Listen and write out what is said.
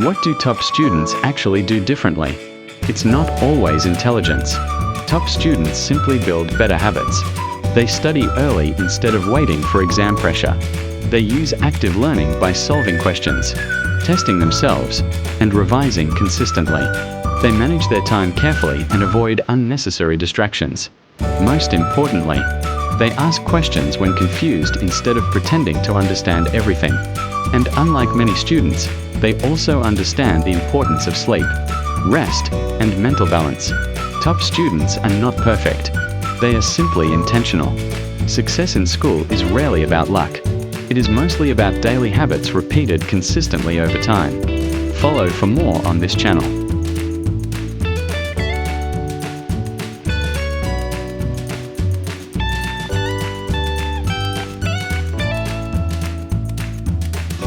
What do top students actually do differently? It's not always intelligence. Top students simply build better habits. They study early instead of waiting for exam pressure. They use active learning by solving questions, testing themselves, and revising consistently. They manage their time carefully and avoid unnecessary distractions. Most importantly, they ask questions when confused instead of pretending to understand everything. And unlike many students, they also understand the importance of sleep, rest, and mental balance. Top students are not perfect. They are simply intentional. Success in school is rarely about luck. It is mostly about daily habits repeated consistently over time. Follow for more on this channel.